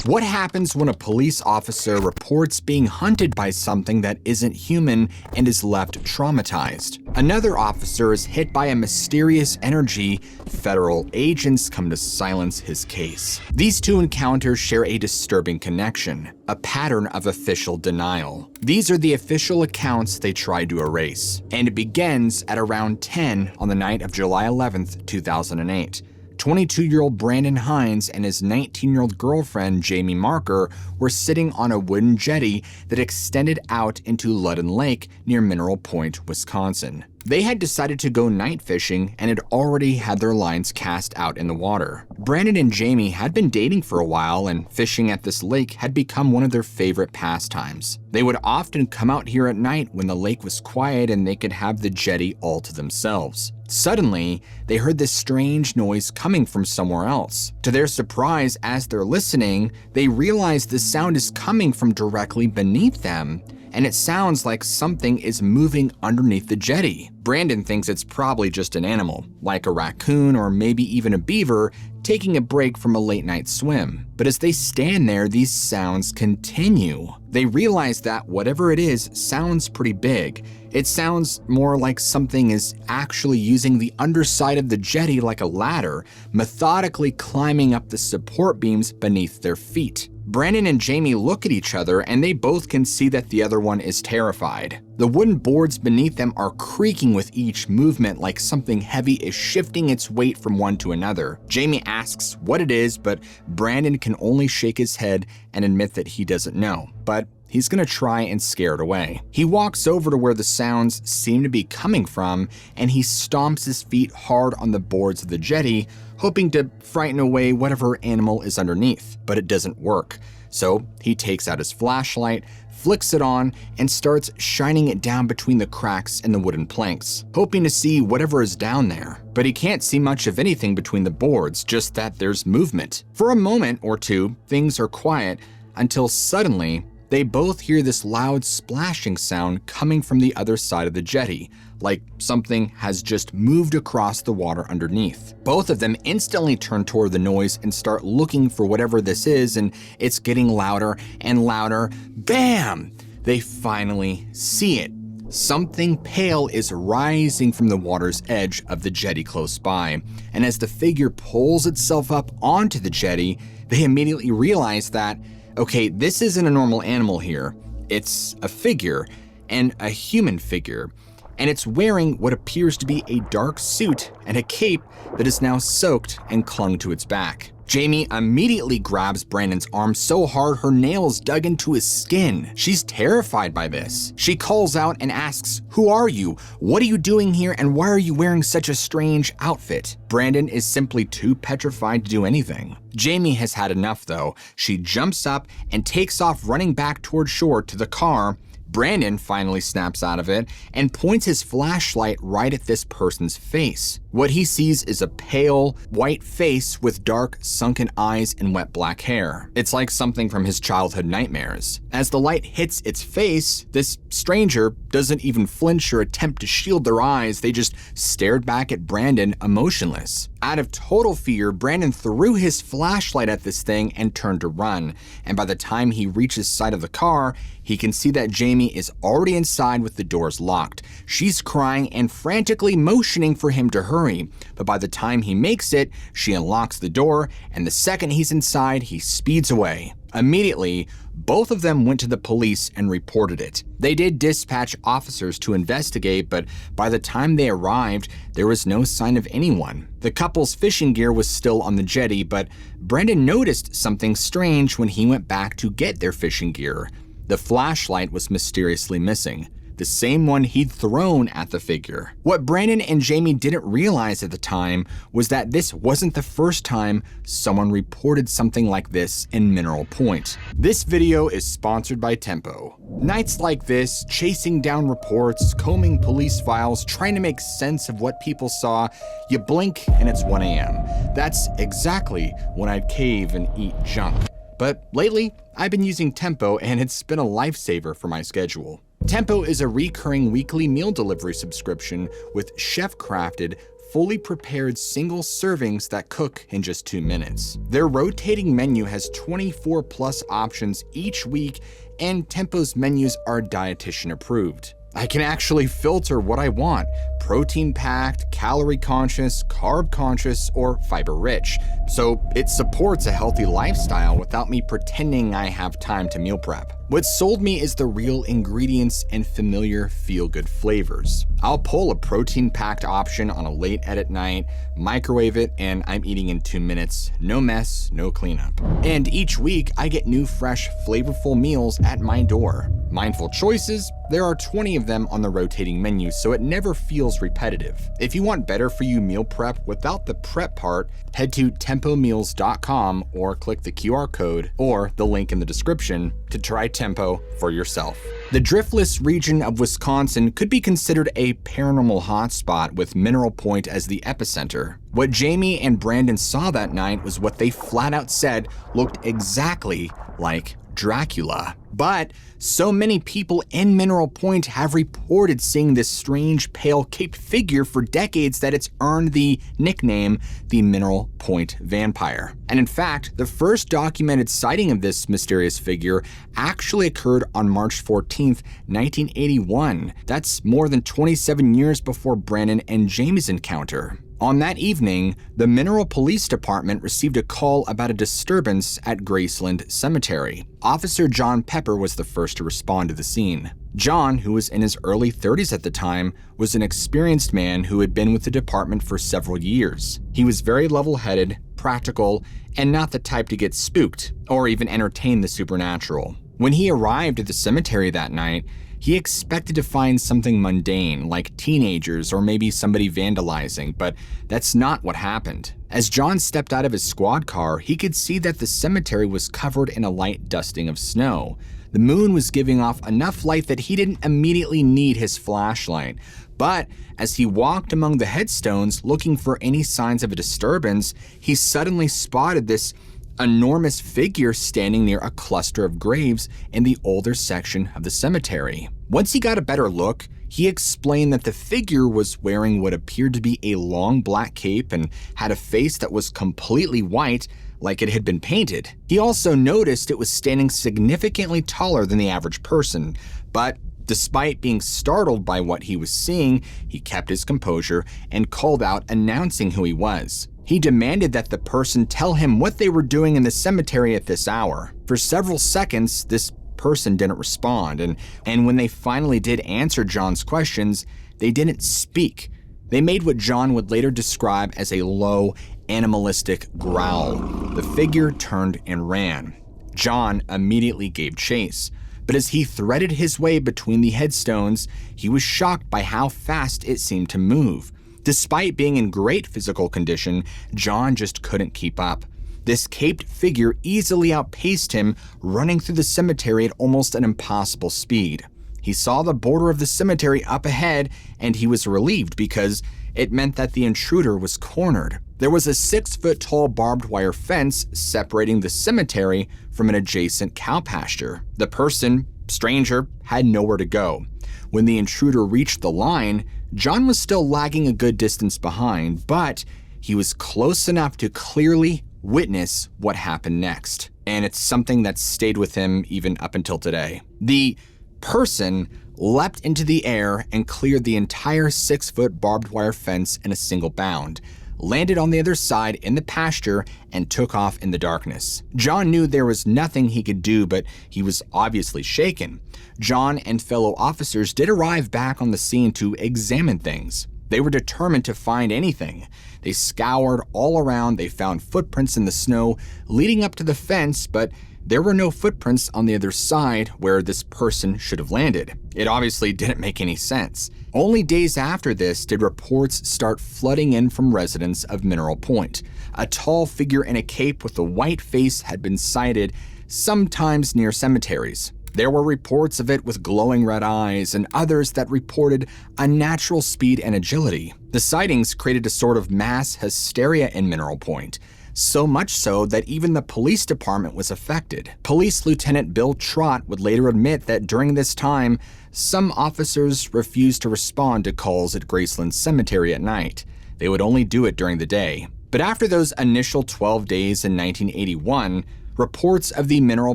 What happens when a police officer reports being hunted by something that isn't human and is left traumatized? Another officer is hit by a mysterious energy. Federal agents come to silence his case. These two encounters share a disturbing connection, a pattern of official denial. These are the official accounts they tried to erase, and it begins at around 10 on the night of July 11th, 2008. 22-year-old Brandon Hines and his 19-year-old girlfriend, Jamie Marker, were sitting on a wooden jetty that extended out into Ludden Lake near Mineral Point, Wisconsin. They had decided to go night fishing and had already had their lines cast out in the water. Brandon and Jamie had been dating for a while, and fishing at this lake had become one of their favorite pastimes. They would often come out here at night when the lake was quiet and they could have the jetty all to themselves. Suddenly, they heard this strange noise coming from somewhere else. To their surprise, as they're listening, they realize the sound is coming from directly beneath them, and it sounds like something is moving underneath the jetty. Brandon thinks it's probably just an animal, like a raccoon or maybe even a beaver, taking a break from a late-night swim. But as they stand there, these sounds continue. They realize that whatever it is sounds pretty big. It sounds more like something is actually using the underside of the jetty like a ladder, methodically climbing up the support beams beneath their feet. Brandon and Jamie look at each other and they both can see that the other one is terrified. The wooden boards beneath them are creaking with each movement, like something heavy is shifting its weight from one to another. Jamie asks what it is, but Brandon can only shake his head and admit that he doesn't know. But he's gonna try and scare it away. He walks over to where the sounds seem to be coming from, and he stomps his feet hard on the boards of the jetty, hoping to frighten away whatever animal is underneath, but it doesn't work. So he takes out his flashlight, flicks it on, and starts shining it down between the cracks in the wooden planks, hoping to see whatever is down there. But he can't see much of anything between the boards, just that there's movement. For a moment or two, things are quiet, until suddenly, they both hear this loud splashing sound coming from the other side of the jetty, like something has just moved across the water underneath. Both of them instantly turn toward the noise and start looking for whatever this is, and it's getting louder and louder. Bam! They finally see it. Something pale is rising from the water's edge of the jetty close by, and as the figure pulls itself up onto the jetty, they immediately realize that, okay, this isn't a normal animal here. It's a figure, and a human figure, and it's wearing what appears to be a dark suit and a cape that is now soaked and clung to its back. Jamie immediately grabs Brandon's arm so hard her nails dug into his skin. She's terrified by this. She calls out and asks, "Who are you? What are you doing here, and why are you wearing such a strange outfit?" Brandon is simply too petrified to do anything. Jamie has had enough though. She jumps up and takes off running back toward shore to the car. Brandon finally snaps out of it and points his flashlight right at this person's face. What he sees is a pale, white face with dark, sunken eyes and wet black hair. It's like something from his childhood nightmares. As the light hits its face, this stranger doesn't even flinch or attempt to shield their eyes. They just stared back at Brandon, emotionless. Out of total fear, Brandon threw his flashlight at this thing and turned to run. And by the time he reaches sight of the car, he can see that Jamie is already inside with the doors locked. She's crying and frantically motioning for him to hurry, but by the time he makes it, she unlocks the door, and the second he's inside, he speeds away. Immediately, both of them went to the police and reported it. They did dispatch officers to investigate, but by the time they arrived, there was no sign of anyone. The couple's fishing gear was still on the jetty, but Brandon noticed something strange when he went back to get their fishing gear. The flashlight was mysteriously missing, the same one he'd thrown at the figure. What Brandon and Jamie didn't realize at the time was that this wasn't the first time someone reported something like this in Mineral Point. This video is sponsored by Tempo. Nights like this, chasing down reports, combing police files, trying to make sense of what people saw, you blink and it's 1 a.m. That's exactly when I'd cave and eat junk. But lately, I've been using Tempo and it's been a lifesaver for my schedule. Tempo is a recurring weekly meal delivery subscription with chef-crafted, fully prepared single servings that cook in just 2 minutes. Their rotating menu has 24 plus options each week, and Tempo's menus are dietitian approved. I can actually filter what I want: protein-packed, calorie-conscious, carb-conscious, or fiber-rich. So it supports a healthy lifestyle without me pretending I have time to meal prep. What sold me is the real ingredients and familiar feel-good flavors. I'll pull a protein-packed option on a late edit night, microwave it, and I'm eating in 2 minutes. No mess, no cleanup. And each week, I get new, fresh, flavorful meals at my door. Mindful choices, there are 20 of them on the rotating menu, so it never feels repetitive. If you want better for you meal prep without the prep part, head to tempomeals.com or click the QR code or the link in the description to try Tempo for yourself. The Driftless region of Wisconsin could be considered a paranormal hotspot, with Mineral Point as the epicenter. What Jamie and Brandon saw that night was what they flat out said looked exactly like Dracula. But so many people in Mineral Point have reported seeing this strange pale caped figure for decades that it's earned the nickname the Mineral Point Vampire. And in fact, the first documented sighting of this mysterious figure actually occurred on March 14th, 1981. That's more than 27 years before Brandon and Jamie's encounter. On that evening, the Mineral Police Department received a call about a disturbance at Graceland Cemetery. Officer John Pepper was the first to respond to the scene. John, who was in his early 30s at the time, was an experienced man who had been with the department for several years. He was very level-headed, practical, and not the type to get spooked or even entertain the supernatural. When he arrived at the cemetery that night, he expected to find something mundane, like teenagers or maybe somebody vandalizing, but that's not what happened. As John stepped out of his squad car, he could see that the cemetery was covered in a light dusting of snow. The moon was giving off enough light that he didn't immediately need his flashlight. But as he walked among the headstones looking for any signs of a disturbance, he suddenly spotted this enormous figure standing near a cluster of graves in the older section of the cemetery. Once he got a better look, he explained that the figure was wearing what appeared to be a long black cape and had a face that was completely white, like it had been painted. He also noticed it was standing significantly taller than the average person, but despite being startled by what he was seeing, he kept his composure and called out, announcing who he was. He demanded that the person tell him what they were doing in the cemetery at this hour. For several seconds, this person didn't respond, and when they finally did answer John's questions, they didn't speak. They made what John would later describe as a low, animalistic growl. The figure turned and ran. John immediately gave chase, but as he threaded his way between the headstones, he was shocked by how fast it seemed to move. Despite being in great physical condition, John just couldn't keep up. This caped figure easily outpaced him, running through the cemetery at almost an impossible speed. He saw the border of the cemetery up ahead, and he was relieved because it meant that the intruder was cornered. There was a 6-foot-tall barbed wire fence separating the cemetery from an adjacent cow pasture. The person, stranger, had nowhere to go. When the intruder reached the line, John was still lagging a good distance behind, but he was close enough to clearly witness what happened next. And it's something that stayed with him even up until today. The person leapt into the air and cleared the entire 6-foot barbed wire fence in a single bound, landed on the other side in the pasture, and took off in the darkness. John knew there was nothing he could do, but he was obviously shaken. John and fellow officers did arrive back on the scene to examine things. They were determined to find anything. They scoured all around. They found footprints in the snow leading up to the fence, but there were no footprints on the other side where this person should have landed. It obviously didn't make any sense. Only days after this did reports start flooding in from residents of Mineral Point. A tall figure in a cape with a white face had been sighted, sometimes near cemeteries. There were reports of it with glowing red eyes and others that reported unnatural speed and agility. The sightings created a sort of mass hysteria in Mineral Point, so much so that even the police department was affected. Police Lieutenant Bill Trott would later admit that during this time, some officers refused to respond to calls at Graceland Cemetery at night. they would only do it during the day. But after those initial 12 days in 1981, reports of the Mineral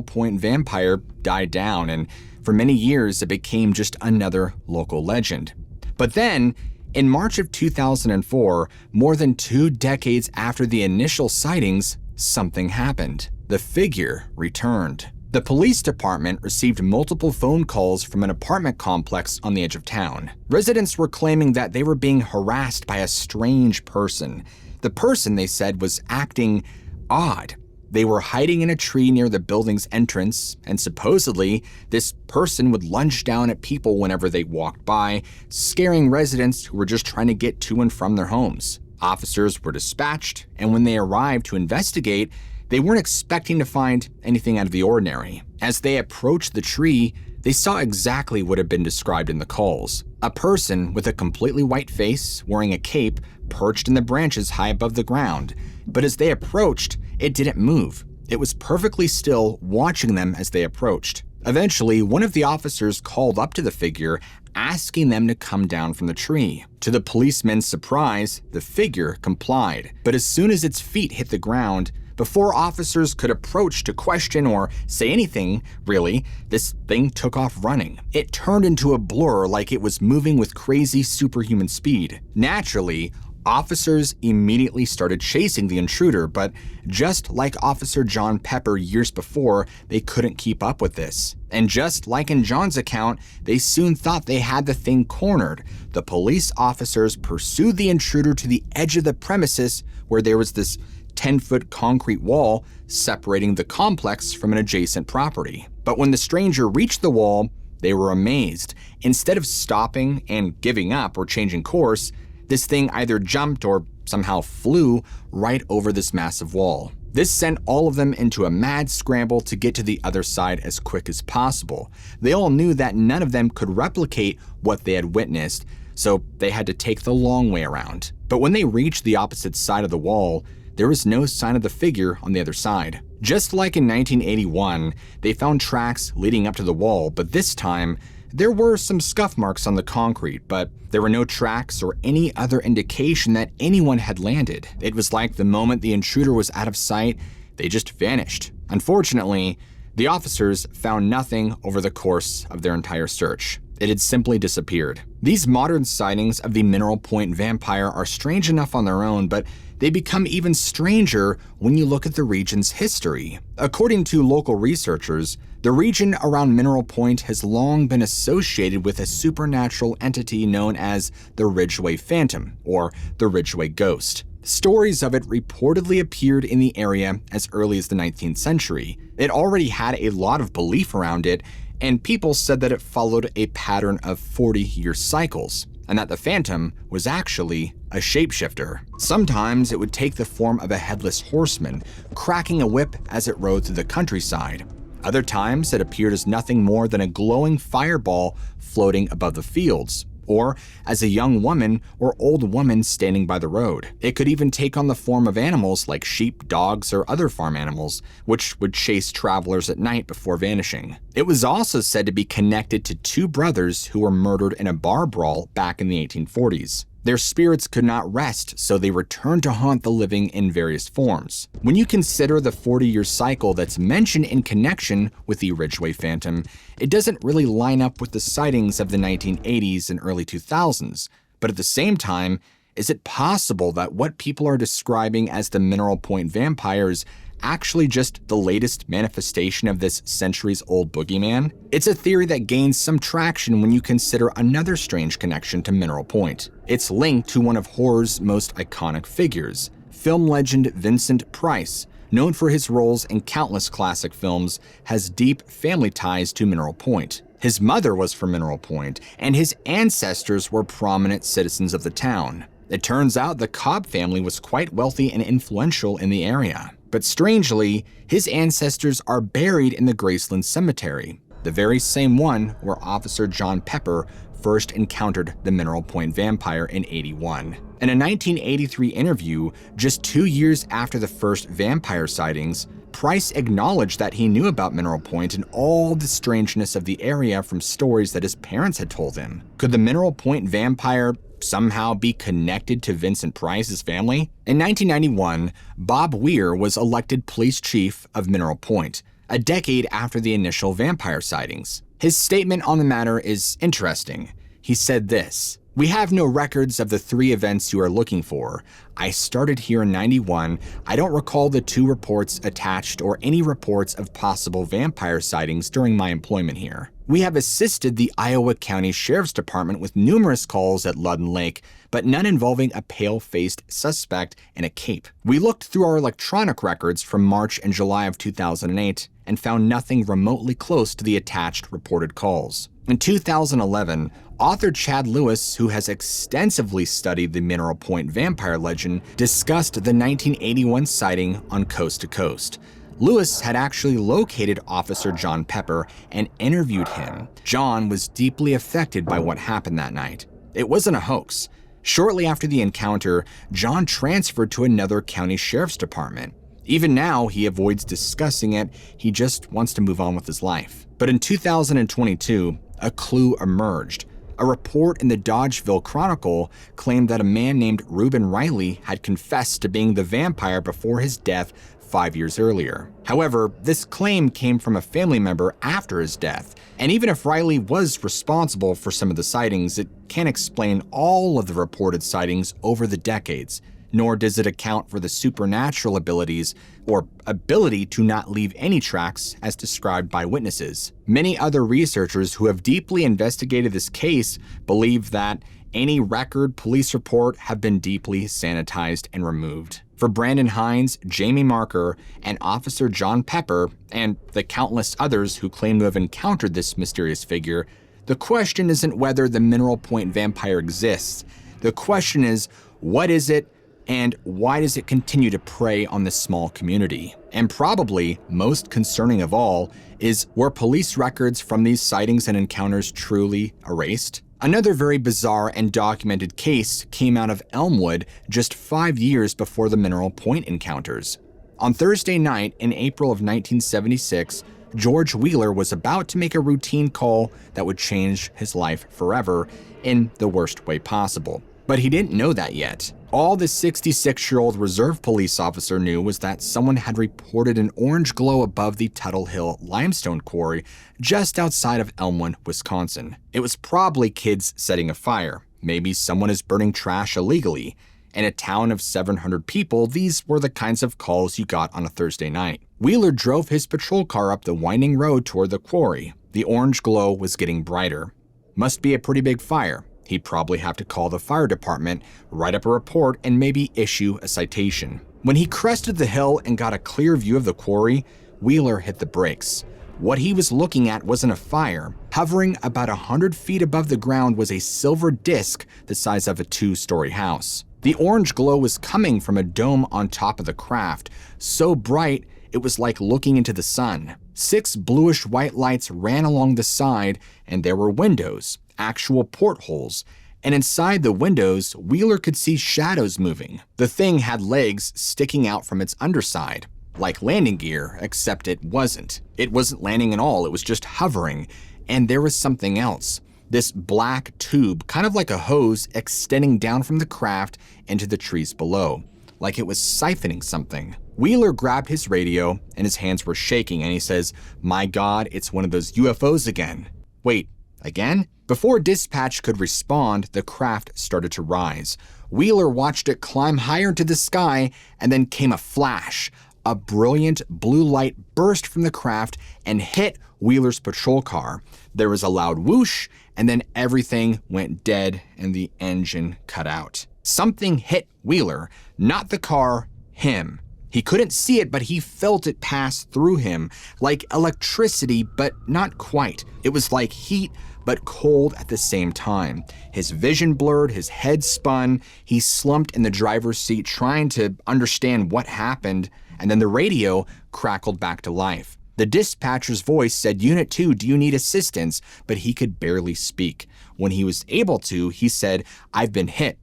Point vampire died down, and for many years it became just another local legend. But then, in March of 2004, more than 2 decades after the initial sightings, something happened. The figure returned. The police department received multiple phone calls from an apartment complex on the edge of town. Residents were claiming that they were being harassed by a strange person. The person, they said, was acting odd. They were hiding in a tree near the building's entrance, and supposedly, this person would lunge down at people whenever they walked by, scaring residents who were just trying to get to and from their homes. Officers were dispatched, and when they arrived to investigate, they weren't expecting to find anything out of the ordinary. As they approached the tree, they saw exactly what had been described in the calls. A person with a completely white face, wearing a cape, perched in the branches high above the ground. But as they approached, it didn't move. It was perfectly still, watching them as they approached. Eventually, one of the officers called up to the figure, asking them to come down from the tree. To the policemen's surprise, the figure complied. But as soon as its feet hit the ground, before officers could approach to question or say anything, really, this thing took off running. It turned into a blur like it was moving with crazy superhuman speed. Naturally, officers immediately started chasing the intruder, but just like Officer John Pepper years before, they couldn't keep up with this. And just like in John's account, they soon thought they had the thing cornered. The police officers pursued the intruder to the edge of the premises where there was this 10-foot concrete wall separating the complex from an adjacent property. But when the stranger reached the wall, they were amazed. Instead of stopping and giving up or changing course, this thing either jumped or somehow flew right over this massive wall. This sent all of them into a mad scramble to get to the other side as quick as possible. They all knew that none of them could replicate what they had witnessed, so they had to take the long way around. But when they reached the opposite side of the wall, there was no sign of the figure on the other side. Just like in 1981, they found tracks leading up to the wall, but this time, there were some scuff marks on the concrete, but there were no tracks or any other indication that anyone had landed. It was like the moment the intruder was out of sight, they just vanished. Unfortunately, the officers found nothing over the course of their entire search. It had simply disappeared. These modern sightings of the Mineral Point vampire are strange enough on their own, but they become even stranger when you look at the region's history. According to local researchers, the region around Mineral Point has long been associated with a supernatural entity known as the Ridgeway Phantom, or the Ridgeway Ghost. Stories of it reportedly appeared in the area as early as the 19th century. It already had a lot of belief around it, and people said that it followed a pattern of 40-year cycles, and that the phantom was actually a shapeshifter. Sometimes it would take the form of a headless horseman, cracking a whip as it rode through the countryside. Other times it appeared as nothing more than a glowing fireball floating above the fields, or as a young woman or old woman standing by the road. It could even take on the form of animals like sheep, dogs, or other farm animals, which would chase travelers at night before vanishing. It was also said to be connected to 2 brothers who were murdered in a bar brawl back in the 1840s. Their spirits could not rest, so they returned to haunt the living in various forms. When you consider the 40-year cycle that's mentioned in connection with the Ridgeway Phantom, it doesn't really line up with the sightings of the 1980s and early 2000s. But at the same time, is it possible that what people are describing as the Mineral Point vampire is actually just the latest manifestation of this centuries-old boogeyman? It's a theory that gains some traction when you consider another strange connection to Mineral Point. It's linked to one of horror's most iconic figures, film legend Vincent Price, known for his roles in countless classic films, has deep family ties to Mineral Point. His mother was from Mineral Point, and his ancestors were prominent citizens of the town. It turns out the Cobb family was quite wealthy and influential in the area. But strangely, his ancestors are buried in the Graceland Cemetery, the very same one where Officer John Pepper first encountered the Mineral Point vampire in '81. In a 1983 interview, just 2 years after the first vampire sightings, Price acknowledged that he knew about Mineral Point and all the strangeness of the area from stories that his parents had told him. Could the Mineral Point vampire somehow be connected to Vincent Price's family? In 1991, Bob Weir was elected police chief of Mineral Point, a decade after the initial vampire sightings. His statement on the matter is interesting. He said this: "We have no records of the 3 events you are looking for. I started here in 91. I don't recall the 2 reports attached or any reports of possible vampire sightings during my employment here. We have assisted the Iowa County Sheriff's Department with numerous calls at Ludden Lake, but none involving a pale-faced suspect in a cape. We looked through our electronic records from March and July of 2008 and found nothing remotely close to the attached reported calls." In 2011, author Chad Lewis, who has extensively studied the Mineral Point vampire legend, discussed the 1981 sighting on Coast to Coast. Lewis had actually located Officer John Pepper and interviewed him. John was deeply affected by what happened that night. It wasn't a hoax. Shortly after the encounter, John transferred to another county sheriff's department. Even now, he avoids discussing it. He just wants to move on with his life. But in 2022, a clue emerged. A report in the Dodgeville Chronicle claimed that a man named Reuben Riley had confessed to being the vampire before his death 5 years earlier. However, this claim came from a family member after his death, and even if Riley was responsible for some of the sightings, it can't explain all of the reported sightings over the decades, nor does it account for the supernatural abilities or ability to not leave any tracks as described by witnesses. Many other researchers who have deeply investigated this case believe that any record, police report have been deeply sanitized and removed. For Brandon Hines, Jamie Marker, and Officer John Pepper, and the countless others who claim to have encountered this mysterious figure, the question isn't whether the Mineral Point vampire exists. The question is, what is it, and why does it continue to prey on this small community? And probably most concerning of all is, were police records from these sightings and encounters truly erased? Another very bizarre and documented case came out of Elmwood just 5 years before the Mineral Point encounters. On Thursday night in April of 1976, George Wheeler was about to make a routine call that would change his life forever in the worst way possible. But he didn't know that yet. All the 66-year-old reserve police officer knew was that someone had reported an orange glow above the Tuttle Hill limestone quarry just outside of Elmwood, Wisconsin. It was probably kids setting a fire. Maybe someone is burning trash illegally. In a town of 700 people, these were the kinds of calls you got on a Thursday night. Wheeler drove his patrol car up the winding road toward the quarry. The orange glow was getting brighter. Must be a pretty big fire. He'd probably have to call the fire department, write up a report, and maybe issue a citation. When he crested the hill and got a clear view of the quarry, Wheeler hit the brakes. What he was looking at wasn't a fire. Hovering about 100 feet above the ground was a silver disc the size of a 2-story house. The orange glow was coming from a dome on top of the craft, so bright it was like looking into the sun. 6 bluish-white lights ran along the side, and there were windows, actual portholes, and inside the windows, Wheeler could see shadows moving. The thing had legs sticking out from its underside, like landing gear, except it wasn't. It wasn't landing at all, it was just hovering, and there was something else. This black tube, kind of like a hose, extending down from the craft into the trees below, like it was siphoning something. Wheeler grabbed his radio, and his hands were shaking, and he says, "My God, it's one of those UFOs again." Wait, again? Before dispatch could respond, the craft started to rise. Wheeler watched it climb higher into the sky, and then came a flash. A brilliant blue light burst from the craft and hit Wheeler's patrol car. There was a loud whoosh, and then everything went dead and the engine cut out. Something hit Wheeler, not the car, him. He couldn't see it, but he felt it pass through him, like electricity, but not quite. It was like heat, but cold at the same time. His vision blurred, his head spun, he slumped in the driver's seat trying to understand what happened, and then the radio crackled back to life. The dispatcher's voice said, "Unit 2, do you need assistance?" But he could barely speak. When he was able to, he said, I've been hit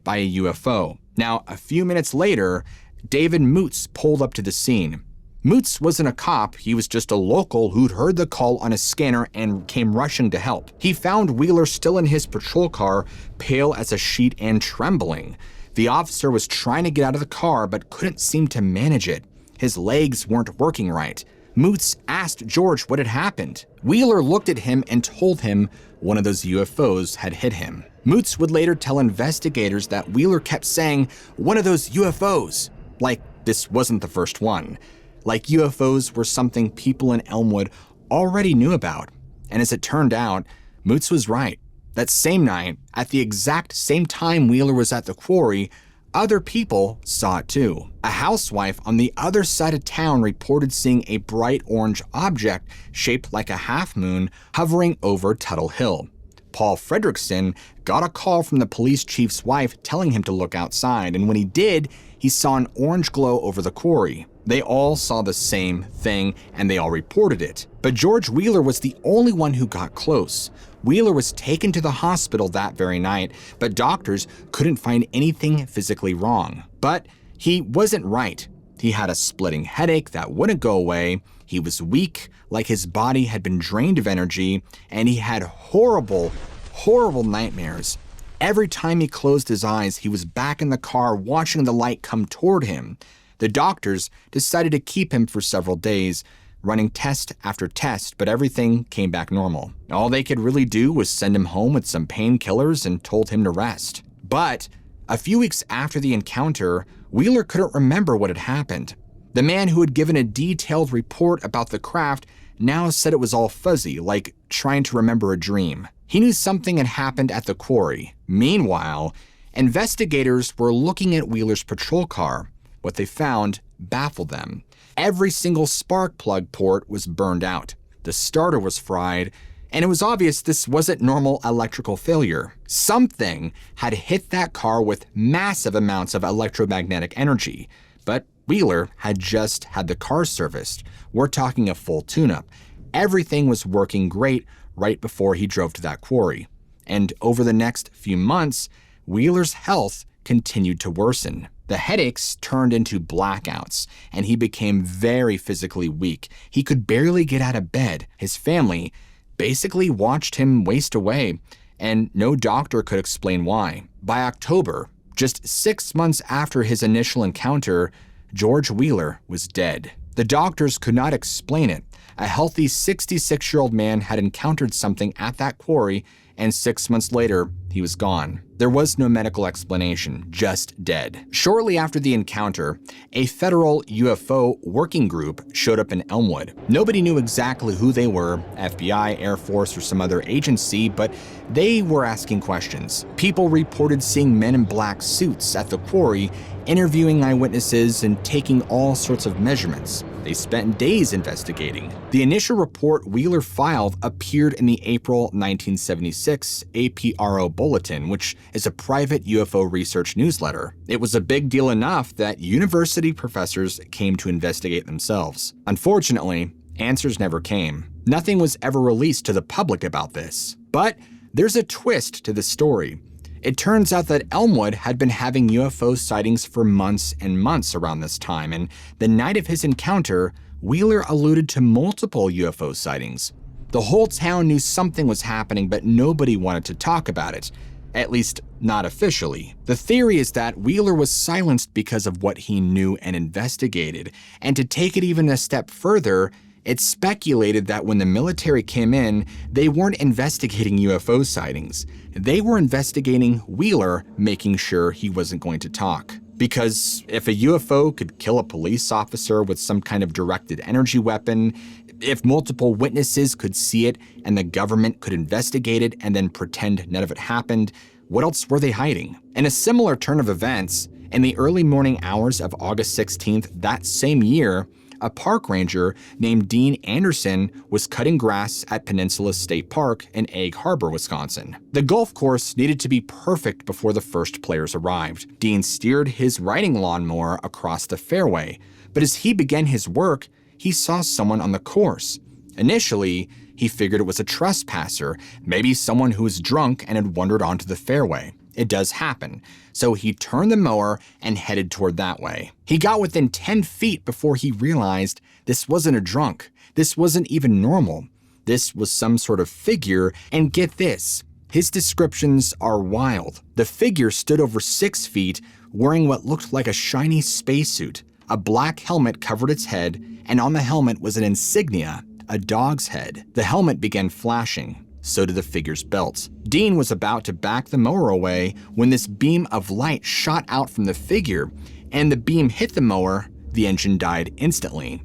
by a UFO." Now, a few minutes later, David Moots pulled up to the scene. Moots wasn't a cop, he was just a local who'd heard the call on a scanner and came rushing to help. He found Wheeler still in his patrol car, pale as a sheet and trembling. The officer was trying to get out of the car but couldn't seem to manage it. His legs weren't working right. Moots asked George what had happened. Wheeler looked at him and told him one of those UFOs had hit him. Moots would later tell investigators that Wheeler kept saying, "One of those UFOs," like this wasn't the first one. Like UFOs were something people in Elmwood already knew about. And as it turned out, Moots was right. That same night, at the exact same time Wheeler was at the quarry, other people saw it too. A housewife on the other side of town reported seeing a bright orange object shaped like a half moon hovering over Tuttle Hill. Paul Fredrickson got a call from the police chief's wife telling him to look outside, and when he did, he saw an orange glow over the quarry. They all saw the same thing, and they all reported it. But George Wheeler was the only one who got close. Wheeler was taken to the hospital that very night, but doctors couldn't find anything physically wrong. But he wasn't right. He had a splitting headache that wouldn't go away. He was weak, like his body had been drained of energy, and he had horrible, horrible nightmares. Every time he closed his eyes, he was back in the car watching the light come toward him. The doctors decided to keep him for several days, running test after test, but everything came back normal. All they could really do was send him home with some painkillers and told him to rest. But a few weeks after the encounter, Wheeler couldn't remember what had happened. The man who had given a detailed report about the craft now said it was all fuzzy, like trying to remember a dream. He knew something had happened at the quarry. Meanwhile, investigators were looking at Wheeler's patrol car. What they found baffled them. Every single spark plug port was burned out. The starter was fried, and it was obvious this wasn't normal electrical failure. Something had hit that car with massive amounts of electromagnetic energy. But Wheeler had just had the car serviced. We're talking a full tune-up. Everything was working great right before he drove to that quarry. And over the next few months, Wheeler's health continued to worsen. The headaches turned into blackouts, and he became very physically weak. He could barely get out of bed. His family basically watched him waste away, and no doctor could explain why. By October, just 6 months after his initial encounter, George Wheeler was dead. The doctors could not explain it. A healthy 66-year-old man had encountered something at that quarry, and 6 months later, he was gone. There was no medical explanation, just dead. Shortly after the encounter, a federal UFO working group showed up in Elmwood. Nobody knew exactly who they were, FBI, Air Force, or some other agency, but they were asking questions. People reported seeing men in black suits at the quarry, interviewing eyewitnesses and taking all sorts of measurements. They spent days investigating. The initial report Wheeler filed appeared in the April 1976 APRO Bulletin, which is a private UFO research newsletter. It was a big deal enough that university professors came to investigate themselves. Unfortunately, answers never came. Nothing was ever released to the public about this. But there's a twist to the story. It turns out that Elmwood had been having UFO sightings for months and months around this time, and the night of his encounter, Wheeler alluded to multiple UFO sightings. The whole town knew something was happening, but nobody wanted to talk about it. At least, not officially. The theory is that Wheeler was silenced because of what he knew and investigated, and to take it even a step further, it's speculated that when the military came in, they weren't investigating UFO sightings. They were investigating Wheeler, making sure he wasn't going to talk. Because if a UFO could kill a police officer with some kind of directed energy weapon, if multiple witnesses could see it and the government could investigate it and then pretend none of it happened, what else were they hiding? In a similar turn of events, in the early morning hours of August 16th that same year, a park ranger named Dean Anderson was cutting grass at Peninsula State Park in Egg Harbor, Wisconsin. The golf course needed to be perfect before the first players arrived. Dean steered his riding lawnmower across the fairway, but as he began his work, he saw someone on the course. Initially, he figured it was a trespasser, maybe someone who was drunk and had wandered onto the fairway. It does happen. So he turned the mower and headed toward that way. He got within 10 feet before he realized this wasn't a drunk. This wasn't even normal. This was some sort of figure, and get this, his descriptions are wild. The figure stood over 6 feet, wearing what looked like a shiny spacesuit. A black helmet covered its head, and on the helmet was an insignia, a dog's head. The helmet began flashing. So did the figure's belt. Dean was about to back the mower away when this beam of light shot out from the figure, and the beam hit the mower. The engine died instantly.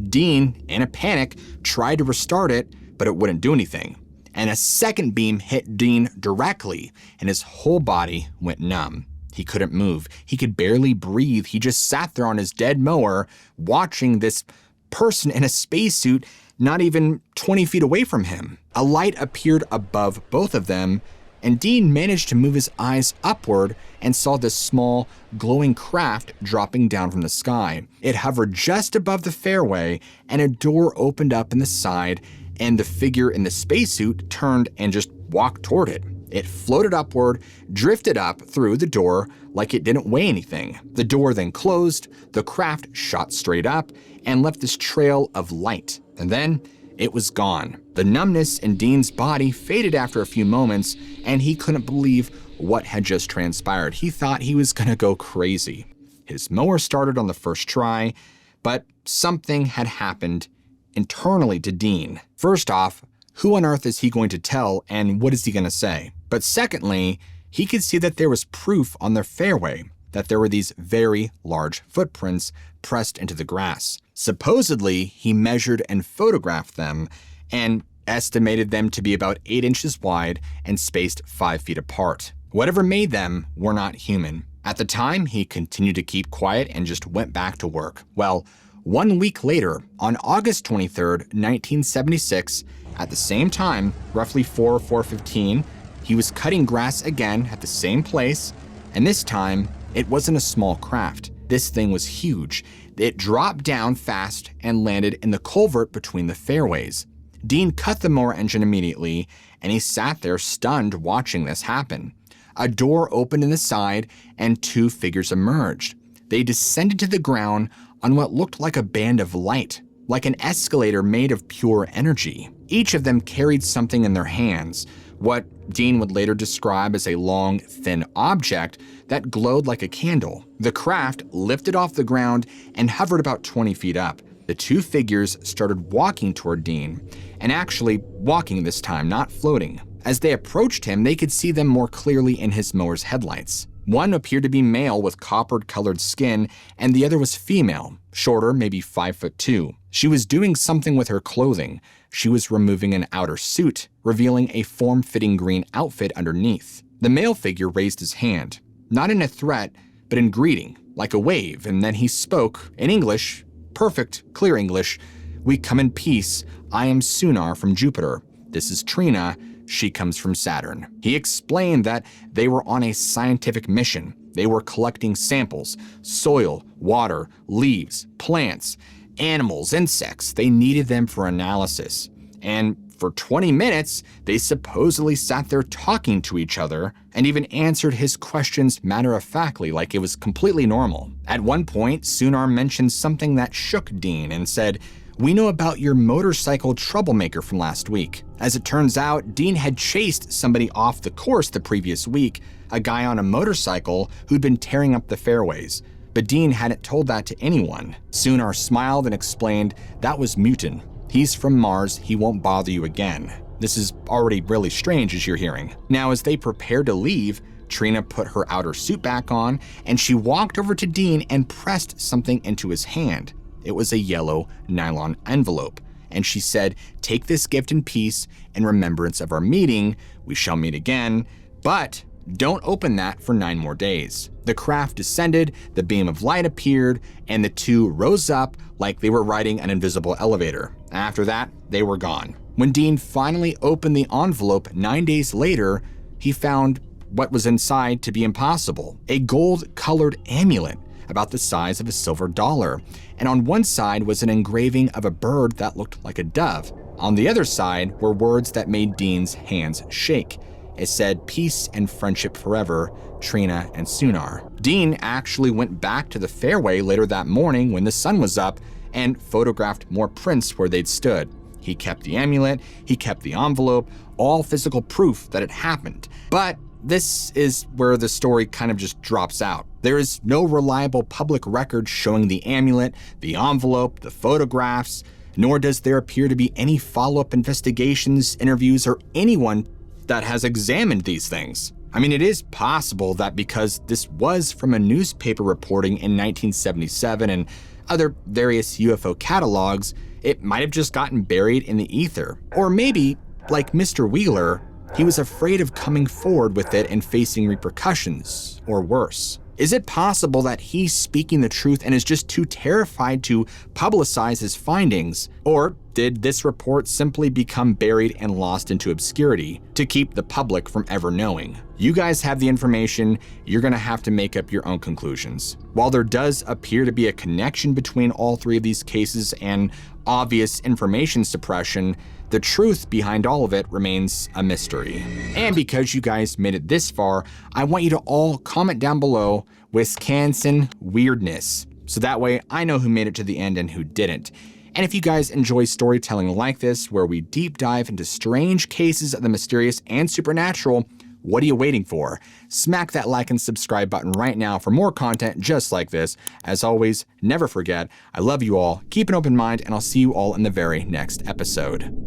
Dean, in a panic, tried to restart it, but it wouldn't do anything. And a second beam hit Dean directly, and his whole body went numb. He couldn't move. He could barely breathe. He just sat there on his dead mower, watching this person in a spacesuit not even 20 feet away from him. A light appeared above both of them, and Dean managed to move his eyes upward and saw this small, glowing craft dropping down from the sky. It hovered just above the fairway, and a door opened up in the side, and the figure in the spacesuit turned and just walked toward it. It floated upward, drifted up through the door like it didn't weigh anything. The door then closed, the craft shot straight up, and left this trail of light. And then it was gone. The numbness in Dean's body faded after a few moments, and he couldn't believe what had just transpired. He thought he was gonna go crazy. His mower started on the first try, but something had happened internally to Dean. First off, who on earth is he going to tell, and what is he gonna say? But secondly, he could see that there was proof on the fairway, that there were these very large footprints pressed into the grass. Supposedly, he measured and photographed them and estimated them to be about 8 inches wide and spaced 5 feet apart. Whatever made them were not human. At the time, he continued to keep quiet and just went back to work. Well, 1 week later, on August 23rd, 1976, at the same time, roughly 4:15, he was cutting grass again at the same place, and this time, it wasn't a small craft. This thing was huge. It dropped down fast and landed in the culvert between the fairways. Dean cut the mower engine immediately, and he sat there stunned watching this happen. A door opened in the side, and 2 figures emerged. They descended to the ground on what looked like a band of light, like an escalator made of pure energy. Each of them carried something in their hands, what Dean would later describe as a long, thin object that glowed like a candle. The craft lifted off the ground and hovered about 20 feet up. The 2 figures started walking toward Dean, and actually walking this time, not floating. As they approached him, they could see them more clearly in his mower's headlights. One appeared to be male with copper-colored skin, and the other was female, shorter, maybe 5'2". She was doing something with her clothing. She was removing an outer suit, revealing a form-fitting green outfit underneath. The male figure raised his hand, not in a threat, but in greeting, like a wave, and then he spoke in English, perfect, clear English. "We come in peace. I am Sunar from Jupiter. This is Trina. She comes from Saturn." He explained that they were on a scientific mission. They were collecting samples, soil, water, leaves, plants, animals, insects. They needed them for analysis. And for 20 minutes, they supposedly sat there talking to each other and even answered his questions matter-of-factly, like it was completely normal. At one point, Sunar mentioned something that shook Dean and said, "We know about your motorcycle troublemaker from last week." As it turns out, Dean had chased somebody off the course the previous week, a guy on a motorcycle who'd been tearing up the fairways. But Dean hadn't told that to anyone. Sunar smiled and explained, "That was Mutin. He's from Mars. He won't bother you again." This is already really strange, as you're hearing. Now, as they prepared to leave, Trina put her outer suit back on, and she walked over to Dean and pressed something into his hand. It was a yellow nylon envelope, and she said, "Take this gift in peace in remembrance of our meeting. We shall meet again, but don't open that for 9 more days." The craft descended, the beam of light appeared, and the 2 rose up like they were riding an invisible elevator. After that, they were gone. When Dean finally opened the envelope 9 days later, he found what was inside to be impossible: a gold-colored amulet about the size of a silver dollar, and on one side was an engraving of a bird that looked like a dove. On the other side were words that made Dean's hands shake. It said, "Peace and friendship forever, Trina and Sunar." Dean actually went back to the fairway later that morning when the sun was up and photographed more prints where they'd stood. He kept the amulet, he kept the envelope, all physical proof that it happened. But this is where the story kind of just drops out. There is no reliable public record showing the amulet, the envelope, the photographs, nor does there appear to be any follow-up investigations, interviews, or anyone that has examined these things. I mean, it is possible that because this was from a newspaper reporting in 1977 and other various UFO catalogs, it might have just gotten buried in the ether. Or maybe, like Mr. Wheeler, he was afraid of coming forward with it and facing repercussions, or worse. Is it possible that he's speaking the truth and is just too terrified to publicize his findings? Or did this report simply become buried and lost into obscurity to keep the public from ever knowing? You guys have the information, you're gonna have to make up your own conclusions. While there does appear to be a connection between all three of these cases and obvious information suppression, the truth behind all of it remains a mystery. And because you guys made it this far, I want you to all comment down below Wisconsin weirdness, so that way I know who made it to the end and who didn't. And if you guys enjoy storytelling like this, where we deep dive into strange cases of the mysterious and supernatural, what are you waiting for? Smack that like and subscribe button right now for more content just like this. As always, never forget, I love you all, keep an open mind, and I'll see you all in the very next episode.